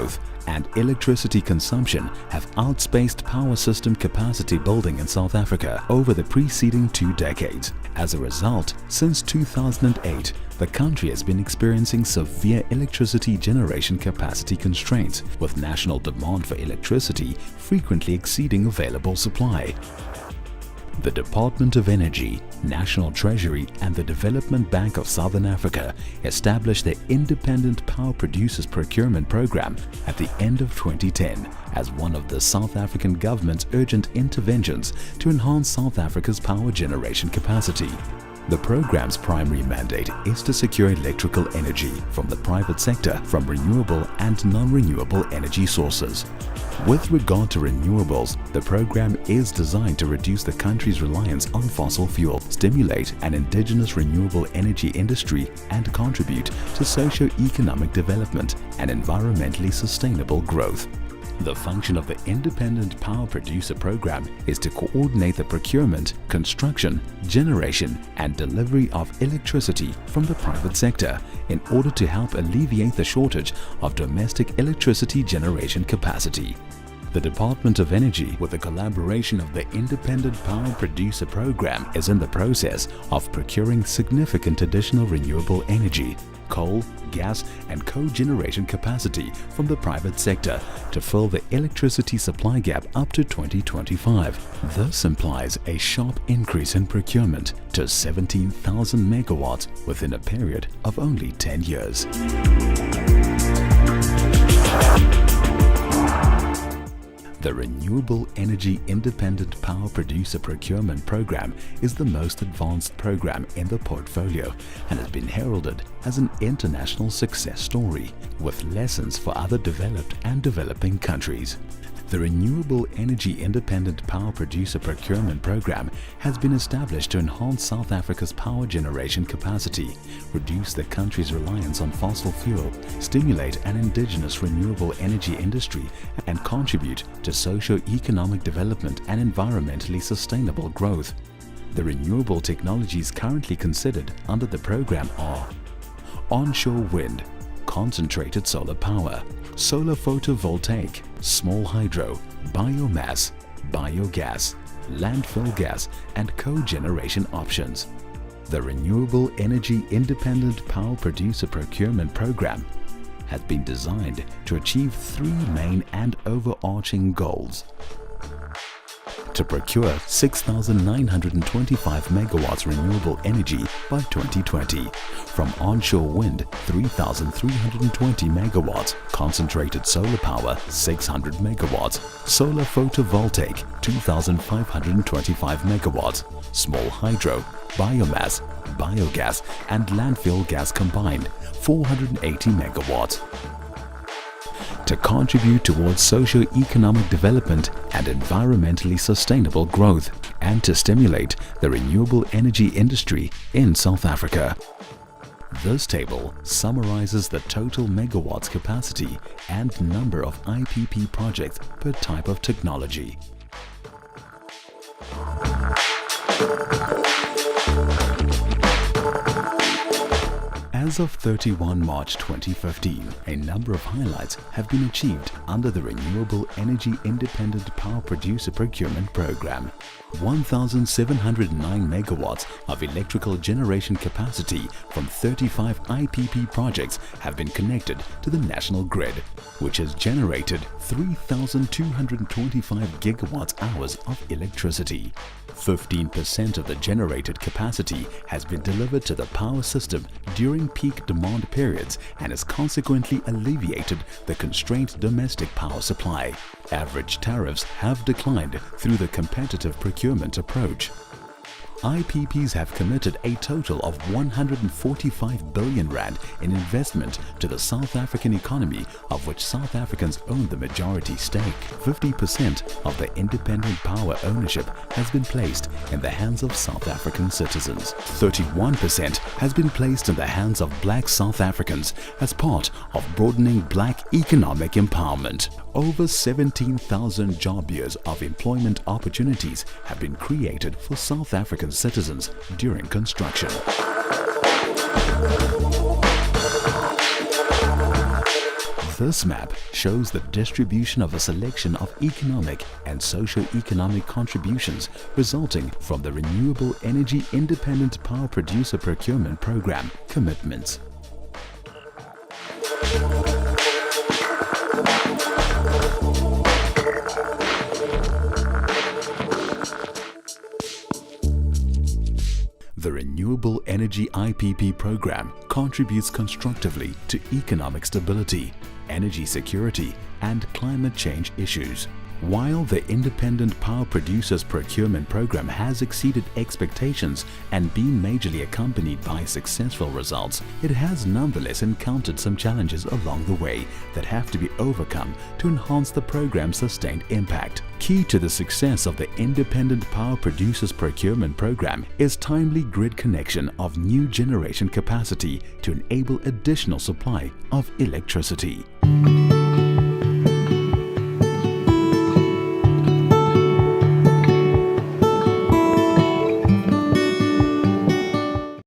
growth and electricity consumption have outspaced power system capacity building in South Africa over the preceding 2 decades. As a result, since 2008, the country has been experiencing severe electricity generation capacity constraints, with national demand for electricity frequently exceeding available supply. The Department of Energy, National Treasury and the Development Bank of Southern Africa established the Independent Power Producers Procurement Program at the end of 2010 as one of the South African government's urgent interventions to enhance South Africa's power generation capacity. The program's primary mandate is to secure electrical energy from the private sector from renewable and non-renewable energy sources. With regard to renewables, the program is designed to reduce the country's reliance on fossil fuel, stimulate an indigenous renewable energy industry, and contribute to socio-economic development and environmentally sustainable growth. The function of the Independent Power Producer Program is to coordinate the procurement, construction, generation and delivery of electricity from the private sector in order to help alleviate the shortage of domestic electricity generation capacity. The Department of Energy, with the collaboration of the Independent Power Producer Program, is in the process of procuring significant additional renewable energy, coal, gas and cogeneration capacity from the private sector to fill the electricity supply gap up to 2025. This implies a sharp increase in procurement to 17,000 megawatts within a period of only 10 years. The Renewable Energy Independent Power Producer Procurement Program is the most advanced program in the portfolio and has been heralded as an international success story, with lessons for other developed and developing countries. The Renewable Energy Independent Power Producer Procurement Program has been established to enhance South Africa's power generation capacity, reduce the country's reliance on fossil fuel, stimulate an indigenous renewable energy industry, and contribute to socio-economic development and environmentally sustainable growth. The renewable technologies currently considered under the program are onshore wind, concentrated solar power, solar photovoltaic, small hydro, biomass, biogas, landfill gas and cogeneration options. The Renewable Energy Independent Power Producer Procurement Program has been designed to achieve 3 main and overarching goals: to procure 6,925 megawatts renewable energy by 2020, from onshore wind 3,320 megawatts, concentrated solar power 600 megawatts, solar photovoltaic 2,525 megawatts, small hydro, biomass, biogas and landfill gas combined 480 megawatts. To contribute towards socio-economic development and environmentally sustainable growth, and to stimulate the renewable energy industry in South Africa. This table summarizes the total megawatts capacity and number of IPP projects per type of technology. As of 31 March 2015, a number of highlights have been achieved under the Renewable Energy Independent Power Producer Procurement Program. 1,709 megawatts of electrical generation capacity from 35 IPP projects have been connected to the national grid, which has generated 3,225 gigawatt hours of electricity. 15% of the generated capacity has been delivered to the power system during peak demand periods and has consequently alleviated the constrained domestic power supply. Average tariffs have declined through the competitive procurement approach. IPPs have committed a total of 145 billion rand in investment to the South African economy, of which South Africans own the majority stake. 50% of the independent power ownership has been placed in the hands of South African citizens. 31% has been placed in the hands of black South Africans as part of broadening black economic empowerment. Over 17,000 job years of employment opportunities have been created for South African citizens during construction. This map shows the distribution of a selection of economic and socio-economic contributions resulting from the Renewable Energy Independent Power Producer Procurement Program commitments. The Renewable Energy IPP program contributes constructively to economic stability, energy security, and climate change issues. While the Independent Power Producers Procurement Program has exceeded expectations and been majorly accompanied by successful results, it has nonetheless encountered some challenges along the way that have to be overcome to enhance the program's sustained impact. Key to the success of the Independent Power Producers Procurement Program is timely grid connection of new generation capacity to enable additional supply of electricity.